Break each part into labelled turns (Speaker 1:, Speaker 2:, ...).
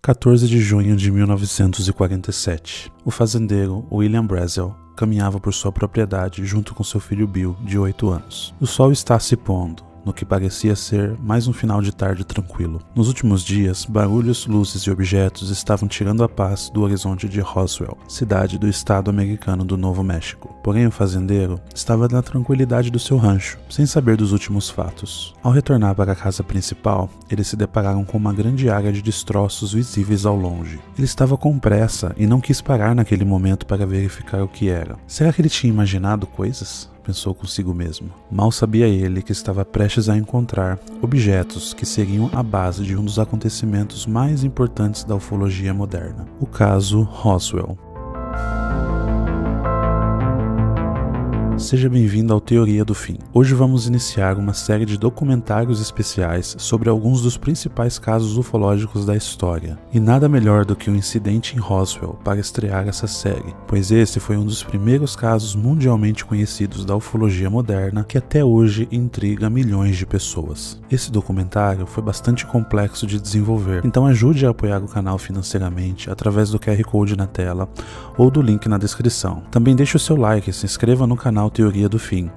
Speaker 1: 14 de junho de 1947. O fazendeiro William Brazel caminhava por sua propriedade junto com seu filho Bill, de 8 anos. O sol está se pondo, no que parecia ser mais um final de tarde tranquilo. Nos últimos dias, barulhos, luzes e objetos estavam tirando a paz do horizonte de Roswell, cidade do estado americano do Novo México. Porém, o fazendeiro estava na tranquilidade do seu rancho, sem saber dos últimos fatos. Ao retornar para a casa principal, eles se depararam com uma grande área de destroços visíveis ao longe. Ele estava com pressa e não quis parar naquele momento para verificar o que era. Será que ele tinha imaginado coisas? Pensou consigo mesmo. Mal sabia ele que estava prestes a encontrar objetos que seriam a base de um dos acontecimentos mais importantes da ufologia moderna, o caso Roswell. Seja bem-vindo ao Teoria do Fim. Hoje vamos iniciar uma série de documentários especiais sobre alguns dos principais casos ufológicos da história. E nada melhor do que o incidente em Roswell para estrear essa série, pois esse foi um dos primeiros casos mundialmente conhecidos da ufologia moderna que até hoje intriga milhões de pessoas. Esse documentário foi bastante complexo de desenvolver, então ajude a apoiar o canal financeiramente através do QR Code na tela ou do link na descrição. Também deixe o seu like e se inscreva no canal Teoria do Fim.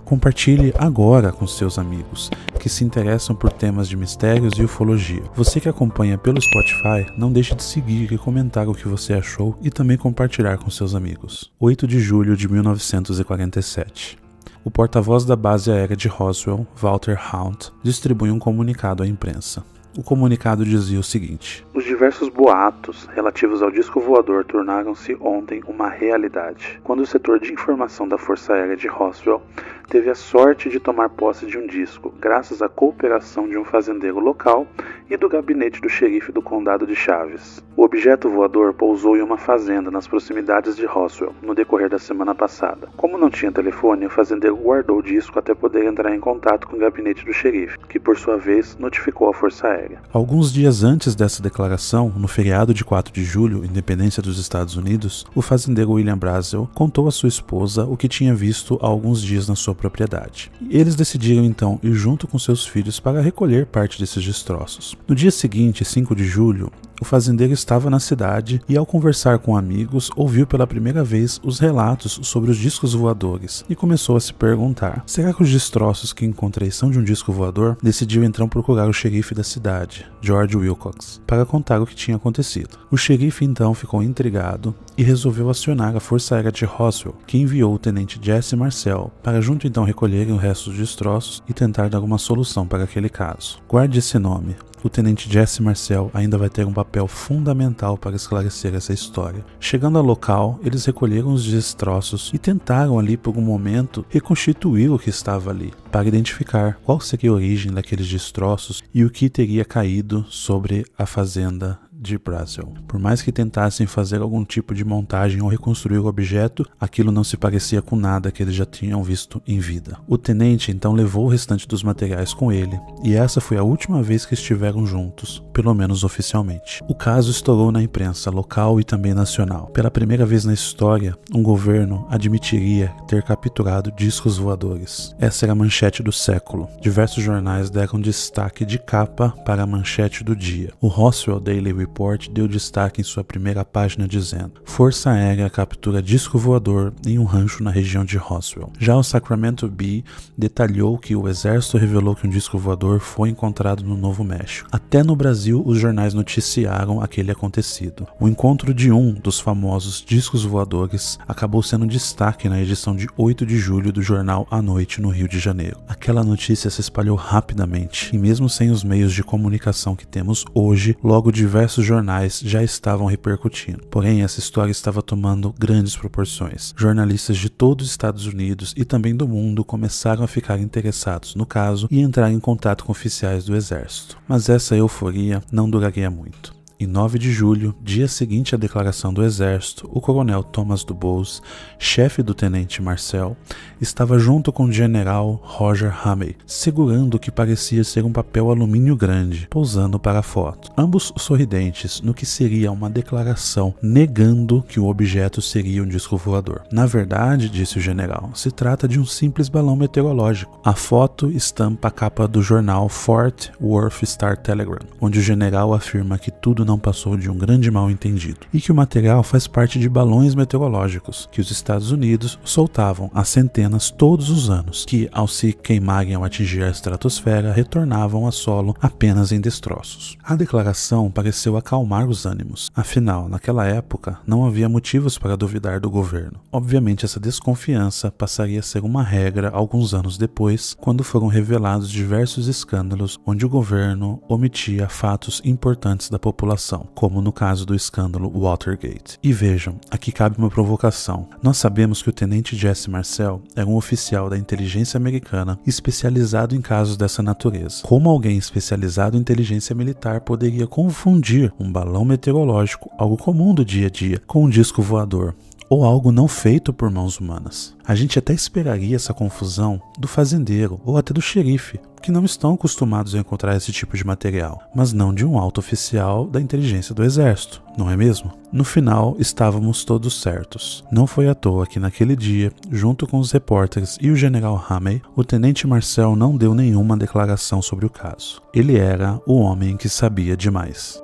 Speaker 1: Compartilhe agora com seus amigos que se interessam por temas de mistérios e ufologia. Você que acompanha pelo Spotify, não deixe de seguir e comentar o que você achou e também compartilhar com seus amigos. 8 de julho de 1947. O porta-voz da base aérea de Roswell, Walter Hunt, distribui um comunicado à imprensa. O comunicado dizia o seguinte: os diversos boatos relativos ao disco voador tornaram-se ontem uma realidade, quando o setor de informação da Força Aérea de Roswell teve a sorte de tomar posse de um disco, graças à cooperação de um fazendeiro local e do gabinete do xerife do condado de Chaves. O objeto voador pousou em uma fazenda nas proximidades de Roswell, no decorrer da semana passada. Como não tinha telefone, o fazendeiro guardou o disco até poder entrar em contato com o gabinete do xerife, que por sua vez notificou a Força Aérea. Alguns dias antes dessa declaração, no feriado de 4 de julho, independência dos Estados Unidos, o fazendeiro William Brazel contou à sua esposa o que tinha visto há alguns dias na sua propriedade. Eles decidiram então ir junto com seus filhos para recolher parte desses destroços. No dia seguinte, 5 de julho, o fazendeiro estava na cidade e, ao conversar com amigos, ouviu pela primeira vez os relatos sobre os discos voadores e começou a se perguntar: será que os destroços que encontrei são de um disco voador? Decidiu então procurar o xerife da cidade, George Wilcox, para contar o que tinha acontecido. O xerife então ficou intrigado e resolveu acionar a Força Aérea de Roswell, que enviou o tenente Jesse Marcel para junto então recolherem o resto dos destroços e tentar dar uma solução para aquele caso. Guarde esse nome. O tenente Jesse Marcel ainda vai ter um papel fundamental para esclarecer essa história. Chegando ao local, eles recolheram os destroços e tentaram ali por um momento reconstituir o que estava ali, para identificar qual seria a origem daqueles destroços e o que teria caído sobre a fazenda de Brazel. Por mais que tentassem fazer algum tipo de montagem ou reconstruir o objeto, aquilo não se parecia com nada que eles já tinham visto em vida. O tenente então levou o restante dos materiais com ele, e essa foi a última vez que estiveram juntos, pelo menos oficialmente. O caso estourou na imprensa local e também nacional. Pela primeira vez na história, um governo admitiria ter capturado discos voadores. Essa era a manchete do século. Diversos jornais deram destaque de capa para a manchete do dia. O Roswell Daily Report deu destaque em sua primeira página dizendo: Força Aérea captura disco voador em um rancho na região de Roswell. Já o Sacramento Bee detalhou que o exército revelou que um disco voador foi encontrado no Novo México. Até no Brasil, os jornais noticiaram aquele acontecido. O encontro de um dos famosos discos voadores acabou sendo destaque na edição de 8 de julho do jornal A Noite no Rio de Janeiro. Aquela notícia se espalhou rapidamente e mesmo sem os meios de comunicação que temos hoje, logo diversos jornais já estavam repercutindo. Porém, essa história estava tomando grandes proporções. Jornalistas de todos os Estados Unidos e também do mundo começaram a ficar interessados no caso e entrar em contato com oficiais do exército. Mas essa euforia não duraria muito. Em 9 de julho, dia seguinte à declaração do exército, o coronel Thomas Dubose, chefe do tenente Marcel, estava junto com o general Roger Hamey, segurando o que parecia ser um papel alumínio grande, pousando para a foto. Ambos sorridentes no que seria uma declaração negando que o objeto seria um disco voador. Na verdade, disse o general, se trata de um simples balão meteorológico. A foto estampa a capa do jornal Fort Worth Star Telegram, onde o general afirma que tudo não passou de um grande mal-entendido, e que o material faz parte de balões meteorológicos que os Estados Unidos soltavam a centenas todos os anos, que, ao se queimarem ao atingir a estratosfera, retornavam a solo apenas em destroços. A declaração pareceu acalmar os ânimos, afinal, naquela época, não havia motivos para duvidar do governo. Obviamente, essa desconfiança passaria a ser uma regra alguns anos depois, quando foram revelados diversos escândalos onde o governo omitia fatos importantes da população, como no caso do escândalo Watergate. E vejam, aqui cabe uma provocação. Nós sabemos que o tenente Jesse Marcel era um oficial da inteligência americana especializado em casos dessa natureza. Como alguém especializado em inteligência militar poderia confundir um balão meteorológico, algo comum do dia a dia, com um disco voador? Ou algo não feito por mãos humanas. A gente até esperaria essa confusão do fazendeiro ou até do xerife, que não estão acostumados a encontrar esse tipo de material, mas não de um alto oficial da inteligência do exército, não é mesmo? No final, estávamos todos certos. Não foi à toa que naquele dia, junto com os repórteres e o general Hamey, o tenente Marcel não deu nenhuma declaração sobre o caso. Ele era o homem que sabia demais.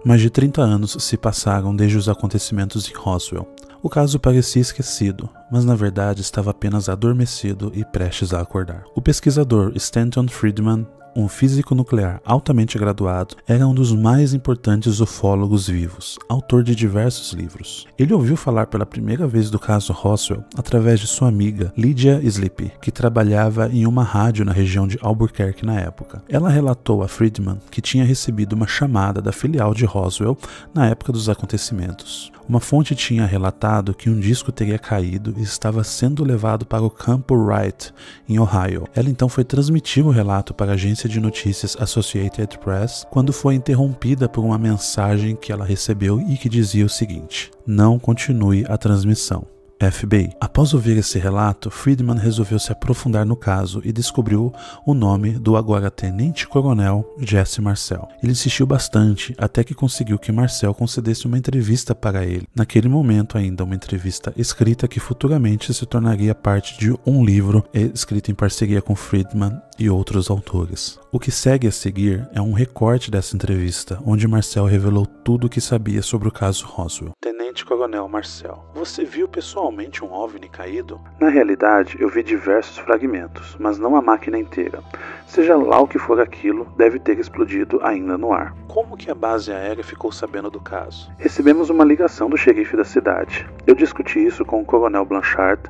Speaker 1: Mais de 30 anos se passaram desde os acontecimentos em Roswell. O caso parecia esquecido, mas na verdade estava apenas adormecido e prestes a acordar. O pesquisador Stanton Friedman, um físico nuclear altamente graduado, era um dos mais importantes ufólogos vivos, autor de diversos livros. Ele ouviu falar pela primeira vez do caso Roswell através de sua amiga Lydia Sleepy, que trabalhava em uma rádio na região de Albuquerque na época. Ela relatou a Friedman que tinha recebido uma chamada da filial de Roswell na época dos acontecimentos. Uma fonte tinha relatado que um disco teria caído e estava sendo levado para o campo Wright, em Ohio. Ela então foi transmitir o relato para a agência de notícias Associated Press quando foi interrompida por uma mensagem que ela recebeu e que dizia o seguinte: "Não continue a transmissão. FBI." Após ouvir esse relato, Friedman resolveu se aprofundar no caso e descobriu o nome do agora tenente-coronel Jesse Marcel. Ele insistiu bastante até que conseguiu que Marcel concedesse uma entrevista para ele. Naquele momento ainda uma entrevista escrita que futuramente se tornaria parte de um livro escrito em parceria com Friedman e outros autores. O que segue a seguir é um recorte dessa entrevista, onde Marcel revelou tudo o que sabia sobre o caso Roswell. Tenente-coronel Marcel: "Você viu pessoalmente um OVNI caído?"
Speaker 2: "Na realidade, eu vi diversos fragmentos, mas não a máquina inteira. Seja lá o que for aquilo, deve ter explodido ainda no ar."
Speaker 1: "Como que a base aérea ficou sabendo do caso?"
Speaker 2: "Recebemos uma ligação do xerife da cidade. Eu discuti isso com o coronel Blanchard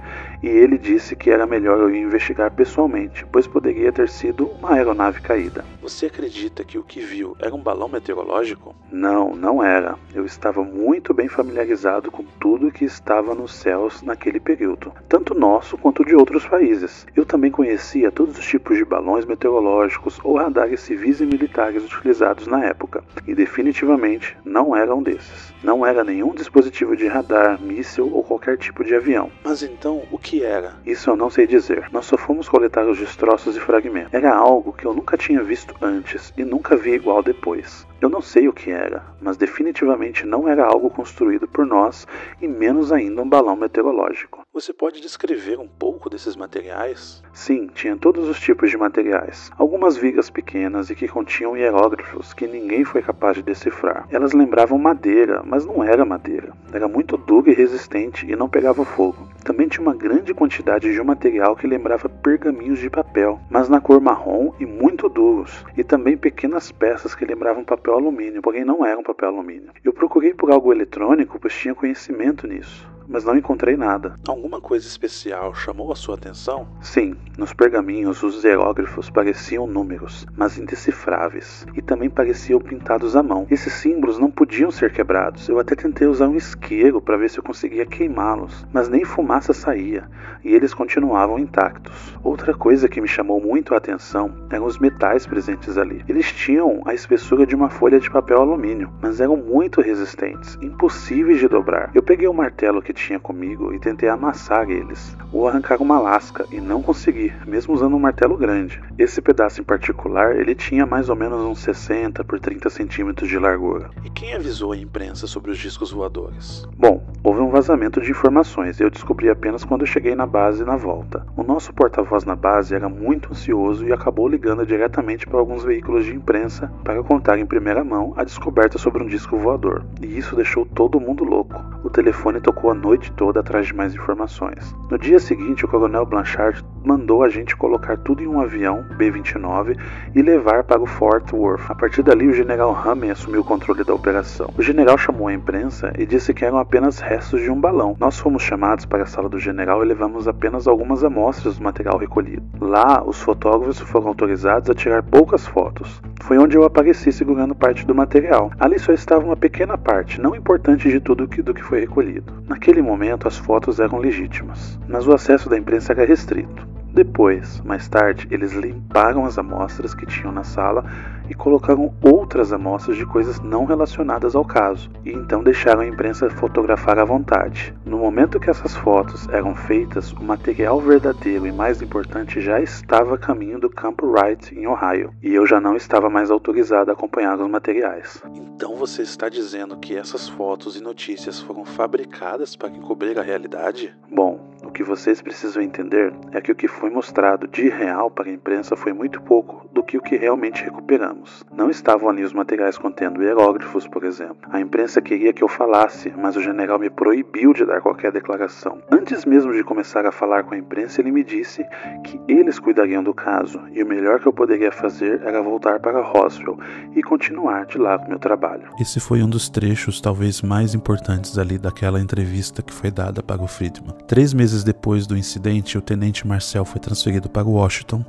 Speaker 2: e ele disse que era melhor eu ir investigar pessoalmente, pois poderia ter sido uma aeronave caída."
Speaker 1: "Você acredita que o que viu era um balão meteorológico?"
Speaker 2: "Não, não era. Eu estava muito bem familiarizado com tudo que estava nos céus naquele período, tanto nosso quanto de outros países. Eu também conhecia todos os tipos de balões meteorológicos ou radares civis e militares utilizados na época, e definitivamente não era um desses. Não era nenhum dispositivo de radar, míssil ou qualquer tipo de avião."
Speaker 1: "Mas então, o que era?"
Speaker 2: "Isso eu não sei dizer. Nós só fomos coletar os destroços e fragmentos. Era algo que eu nunca tinha visto antes e nunca vi igual depois. Eu não sei o que era, mas definitivamente não era algo construído por nós e menos ainda um balão meteorológico."
Speaker 1: "Você pode descrever um pouco desses materiais?"
Speaker 2: "Sim, tinha todos os tipos de materiais. Algumas vigas pequenas e que continham hieróglifos que ninguém foi capaz de decifrar. Elas lembravam madeira, mas não era madeira. Era muito dura e resistente e não pegava fogo. Também tinha uma grande quantidade de um material que lembrava pergaminhos de papel, mas na cor marrom e muito duros. E também pequenas peças que lembravam papel alumínio, porém não eram papel alumínio. Eu procurei por algo eletrônico, pois tinha conhecimento nisso, mas não encontrei nada."
Speaker 1: "Alguma coisa especial chamou a sua atenção?"
Speaker 2: "Sim, nos pergaminhos os hieróglifos pareciam números, mas indecifráveis, e também pareciam pintados à mão. Esses símbolos não podiam ser quebrados. Eu até tentei usar um isqueiro para ver se eu conseguia queimá-los, mas nem fumaça saía, e eles continuavam intactos. Outra coisa que me chamou muito a atenção eram os metais presentes ali. Eles tinham a espessura de uma folha de papel alumínio, mas eram muito resistentes, impossíveis de dobrar. Eu peguei o martelo que tinha comigo e tentei amassar eles, ou arrancar uma lasca, e não consegui, mesmo usando um martelo grande. Esse pedaço em particular, ele tinha mais ou menos uns 60 por 30 centímetros de largura.
Speaker 1: E quem avisou a imprensa sobre os discos voadores?
Speaker 2: Bom, houve um vazamento de informações e eu descobri apenas quando eu cheguei na base na volta. O nosso porta-voz na base era muito ansioso e acabou ligando diretamente para alguns veículos de imprensa para contar em primeira mão a descoberta sobre um disco voador. E isso deixou todo mundo louco. O telefone tocou a noite toda atrás de mais informações. No dia seguinte, o coronel Blanchard mandou a gente colocar tudo em um avião B-29 e levar para o Fort Worth. A partir dali, o general Hammer assumiu o controle da operação. O general chamou a imprensa e disse que eram apenas restos de um balão. Nós fomos chamados para a sala do general e levamos apenas algumas amostras do material recolhido. Lá, os fotógrafos foram autorizados a tirar poucas fotos. Foi onde eu apareci segurando parte do material. Ali só estava uma pequena parte, não importante de tudo do que foi recolhido. Naquele momento, as fotos eram legítimas, mas o acesso da imprensa era restrito. Depois, mais tarde, eles limparam as amostras que tinham na sala e colocaram outras amostras de coisas não relacionadas ao caso, e então deixaram a imprensa fotografar à vontade. No momento que essas fotos eram feitas, o material verdadeiro e mais importante já estava a caminho do Campo Wright, em Ohio, e eu já não estava mais autorizado a acompanhar os materiais.
Speaker 1: Então você está dizendo que essas fotos e notícias foram fabricadas para encobrir a realidade?
Speaker 2: Bom, o que vocês precisam entender é que o que foi mostrado de real para a imprensa foi muito pouco do que o que realmente recuperamos. Não estavam ali os materiais contendo hieróglifos, por exemplo. A imprensa queria que eu falasse, mas o general me proibiu de dar qualquer declaração. Antes mesmo de começar a falar com a imprensa, ele me disse que eles cuidariam do caso, e o melhor que eu poderia fazer era voltar para Roswell e continuar de lá com meu trabalho.
Speaker 1: Esse foi um dos trechos talvez mais importantes ali daquela entrevista que foi dada para o Friedman. 3 meses depois do incidente, o tenente Marcel foi transferido para Washington,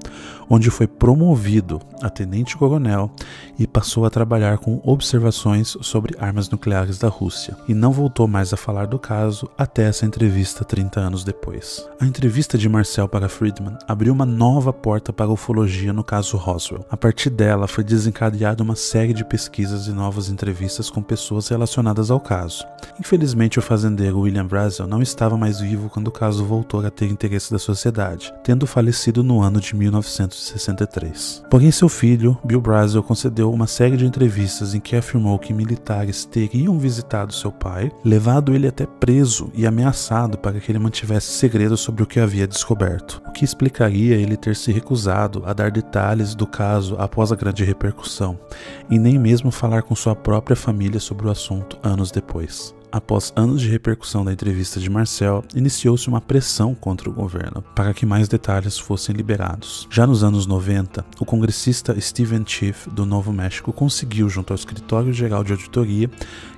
Speaker 1: onde foi promovido a tenente-coronel e passou a trabalhar com observações sobre armas nucleares da Rússia, e não voltou mais a falar do caso até essa entrevista 30 anos depois. A entrevista de Marcel para Friedman abriu uma nova porta para a ufologia no caso Roswell. A partir dela foi desencadeada uma série de pesquisas e novas entrevistas com pessoas relacionadas ao caso. Infelizmente, o fazendeiro William Brazel não estava mais vivo quando o caso voltou a ter interesse da sociedade, tendo falecido no ano de 1963. Porém, seu filho, Bill Brazel, concedeu uma série de entrevistas em que afirmou que militares teriam visitado seu pai, levado ele até preso e ameaçado para que ele mantivesse segredo sobre o que havia descoberto, o que explicaria ele ter se recusado a dar detalhes do caso após a grande repercussão, e nem mesmo falar com sua própria família sobre o assunto anos depois. Após anos de repercussão da entrevista de Marcel, iniciou-se uma pressão contra o governo para que mais detalhes fossem liberados. Já nos anos 90, o congressista Stephen Schiff, do Novo México, conseguiu, junto ao Escritório Geral de Auditoria,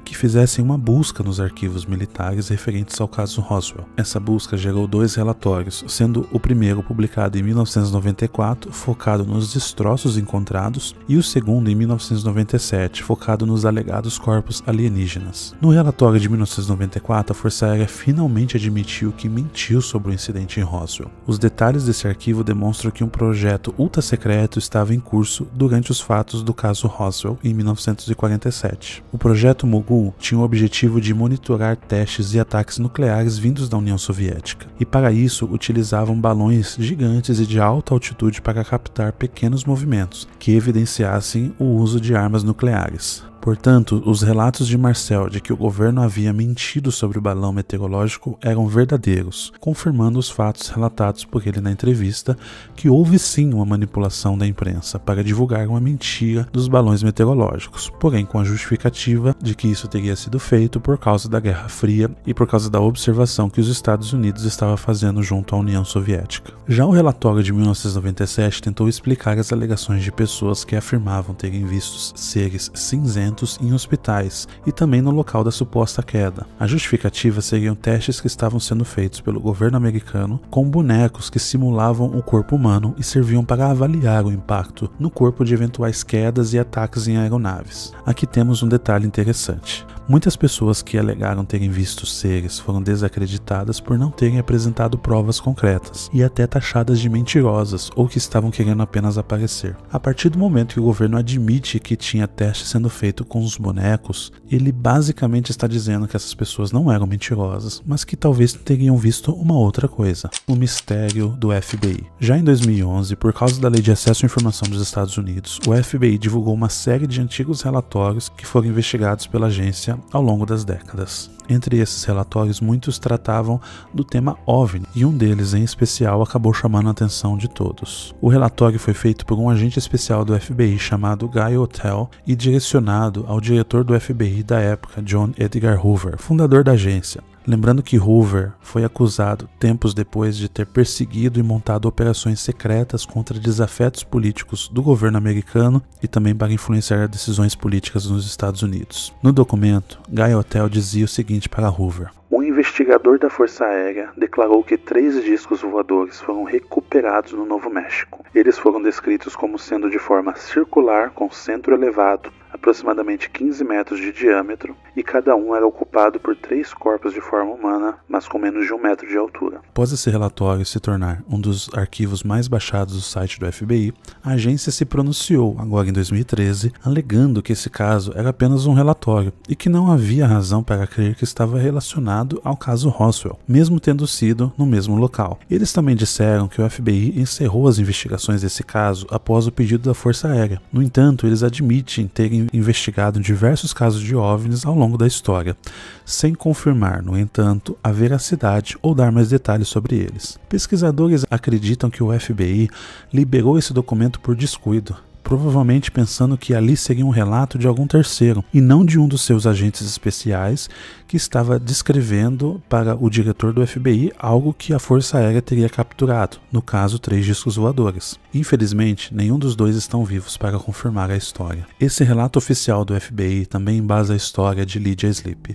Speaker 1: que fizessem uma busca nos arquivos militares referentes ao caso Roswell. Essa busca gerou 2 relatórios, sendo o primeiro publicado em 1994, focado nos destroços encontrados, e o segundo em 1997, focado nos alegados corpos alienígenas. No relatório de 1994, a Força Aérea finalmente admitiu que mentiu sobre o incidente em Roswell. Os detalhes desse arquivo demonstram que um projeto ultra-secreto estava em curso durante os fatos do caso Roswell em 1947. O projeto Mogul tinha o objetivo de monitorar testes e ataques nucleares vindos da União Soviética, e para isso utilizavam balões gigantes e de alta altitude para captar pequenos movimentos que evidenciassem o uso de armas nucleares. Portanto, os relatos de Marcel de que o governo havia mentido sobre o balão meteorológico eram verdadeiros, confirmando os fatos relatados por ele na entrevista, que houve sim uma manipulação da imprensa para divulgar uma mentira dos balões meteorológicos, porém com a justificativa de que isso teria sido feito por causa da Guerra Fria e por causa da observação que os Estados Unidos estavam fazendo junto à União Soviética. Já o relatório de 1997 tentou explicar as alegações de pessoas que afirmavam terem visto seres cinzentos em hospitais e também no local da suposta queda. A justificativa seriam testes que estavam sendo feitos pelo governo americano com bonecos que simulavam o corpo humano e serviam para avaliar o impacto no corpo de eventuais quedas e ataques em aeronaves. Aqui temos um detalhe interessante. Muitas pessoas que alegaram terem visto seres foram desacreditadas por não terem apresentado provas concretas e até taxadas de mentirosas ou que estavam querendo apenas aparecer. A partir do momento que o governo admite que tinha teste sendo feito com os bonecos, ele basicamente está dizendo que essas pessoas não eram mentirosas, mas que talvez teriam visto uma outra coisa: o mistério do FBI. Já em 2011, por causa da Lei de Acesso à Informação dos Estados Unidos, o FBI divulgou uma série de antigos relatórios que foram investigados pela agência ao longo das décadas. Entre esses relatórios, muitos tratavam do tema OVNI, e um deles em especial acabou chamando a atenção de todos. O relatório foi feito por um agente especial do FBI chamado Guy Ottell e direcionado ao diretor do FBI da época, John Edgar Hoover, fundador da agência. Lembrando que Hoover foi acusado tempos depois de ter perseguido e montado operações secretas contra desafetos políticos do governo americano e também para influenciar decisões políticas nos Estados Unidos. No documento, Guy Ottell dizia o seguinte para Hoover:
Speaker 2: um investigador da Força Aérea declarou que 3 discos voadores foram recuperados no Novo México. Eles foram descritos como sendo de forma circular, com centro elevado, aproximadamente 15 metros de diâmetro, e cada um era ocupado por 3 corpos de forma humana, mas com menos de 1 metro de altura.
Speaker 1: Após esse relatório se tornar um dos arquivos mais baixados do site do FBI, a agência se pronunciou, agora em 2013, alegando que esse caso era apenas um relatório e que não havia razão para crer que estava relacionado ao caso Roswell, mesmo tendo sido no mesmo local. Eles também disseram que o FBI encerrou as investigações desse caso após o pedido da Força Aérea. No entanto, eles admitem terem investigado diversos casos de OVNIs ao longo da história, sem confirmar, no entanto, a veracidade ou dar mais detalhes sobre eles. Pesquisadores acreditam que o FBI liberou esse documento por descuido, provavelmente pensando que ali seria um relato de algum terceiro e não de um dos seus agentes especiais que estava descrevendo para o diretor do FBI algo que a Força Aérea teria capturado, no caso 3 discos voadores. Infelizmente, nenhum dos dois estão vivos para confirmar a história. Esse relato oficial do FBI também embasa a história de Lydia Sleep,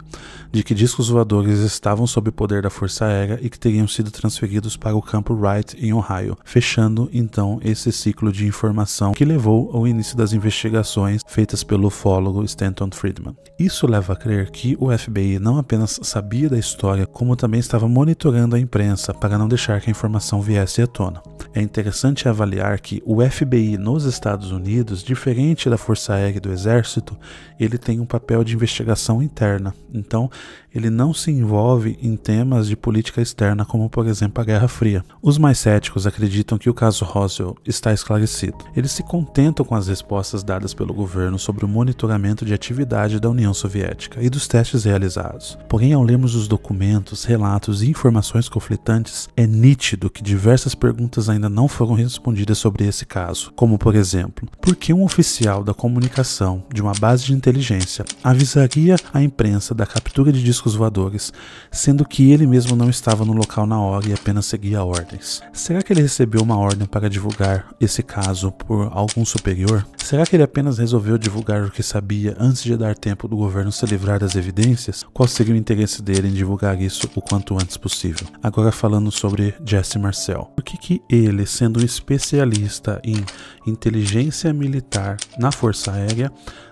Speaker 1: de que discos voadores estavam sob o poder da Força Aérea e que teriam sido transferidos para o campo Wright em Ohio, fechando então esse ciclo de informação que levou ao início das investigações feitas pelo ufólogo Stanton Friedman. Isso leva a crer que o FBI não apenas sabia da história, como também estava monitorando a imprensa para não deixar que a informação viesse à tona. É interessante avaliar que o FBI nos Estados Unidos, diferente da Força Aérea e do Exército, ele tem um papel de investigação interna, então ele não se envolve em temas de política externa como, por exemplo, a Guerra Fria. Os mais céticos acreditam que o caso Roswell está esclarecido. Eles se contentam com as respostas dadas pelo governo sobre o monitoramento de atividade da União Soviética e dos testes realizados. Porém, ao lermos os documentos, relatos e informações conflitantes, é nítido que diversas perguntas ainda não foram respondidas sobre esse caso, como, por exemplo, por que um oficial da comunicação de uma base de inteligência avisaria a imprensa da captura de discos voadores, sendo que ele mesmo não estava no local na hora e apenas seguia ordens? Será que ele recebeu uma ordem para divulgar esse caso por algum superior? Será que ele apenas resolveu divulgar o que sabia antes de dar tempo do governo se livrar das evidências? Qual seria o interesse dele em divulgar isso o quanto antes possível? Agora falando sobre Jesse Marcel. Por que ele, sendo um especialista em inteligência militar na Força Aérea,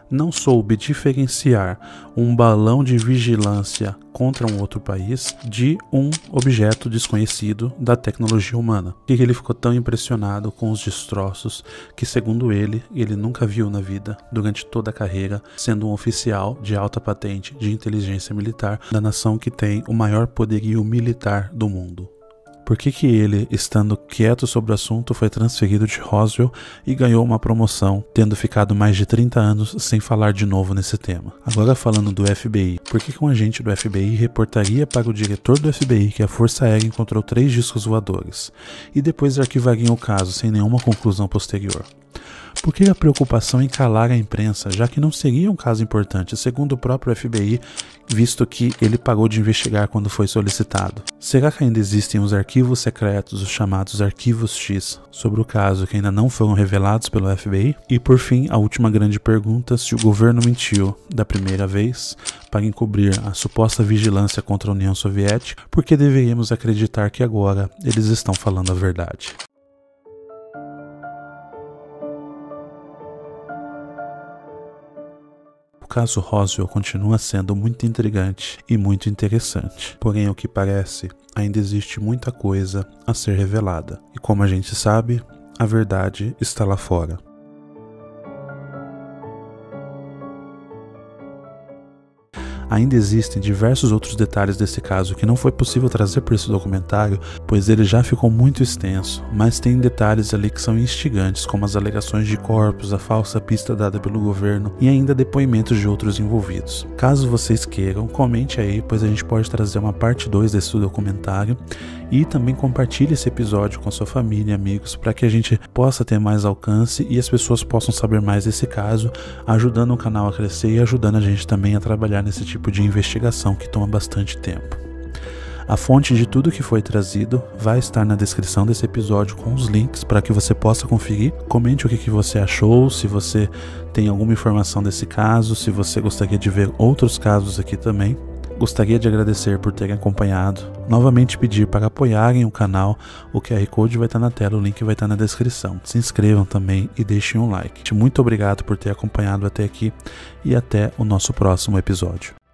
Speaker 1: não soube diferenciar um balão de vigilância contra um outro país de um objeto desconhecido da tecnologia humana? Por que ele ficou tão impressionado com os destroços que, segundo ele nunca viu na vida durante toda a carreira, sendo um oficial de alta patente de inteligência militar da nação que tem o maior poderio militar do mundo? Por que ele, estando quieto sobre o assunto, foi transferido de Roswell e ganhou uma promoção, tendo ficado mais de 30 anos sem falar de novo nesse tema? Agora falando do FBI, por que um agente do FBI reportaria para o diretor do FBI que a Força Aérea encontrou 3 discos voadores e depois arquivariam o caso sem nenhuma conclusão posterior? Por que a preocupação em calar a imprensa, já que não seria um caso importante, segundo o próprio FBI, visto que ele parou de investigar quando foi solicitado? Será que ainda existem os arquivos secretos, os chamados arquivos X, sobre o caso que ainda não foram revelados pelo FBI? E por fim, a última grande pergunta: se o governo mentiu da primeira vez para encobrir a suposta vigilância contra a União Soviética, por que deveríamos acreditar que agora eles estão falando a verdade? o caso Roswell continua sendo muito intrigante e muito interessante. Porém, ao que parece, ainda existe muita coisa a ser revelada. E como a gente sabe, a verdade está lá fora. Ainda existem diversos outros detalhes desse caso que não foi possível trazer por esse documentário, pois ele já ficou muito extenso, mas tem detalhes ali que são instigantes, como as alegações de corpos, a falsa pista dada pelo governo e ainda depoimentos de outros envolvidos. Caso vocês queiram, comente aí, pois a gente pode trazer uma parte 2 desse documentário, e também compartilhe esse episódio com sua família e amigos para que a gente possa ter mais alcance e as pessoas possam saber mais desse caso, ajudando o canal a crescer e ajudando a gente também a trabalhar nesse tipo de investigação que toma bastante tempo. A fonte de tudo que foi trazido vai estar na descrição desse episódio com os links para que você possa conferir. Comente o que você achou, se você tem alguma informação desse caso, se você gostaria de ver outros casos aqui também. Gostaria de agradecer por terem acompanhado. Novamente pedir para apoiarem o canal. O QR Code vai estar na tela, o link vai estar na descrição. Se inscrevam também e deixem um like. Muito obrigado por ter acompanhado até aqui e até o nosso próximo episódio.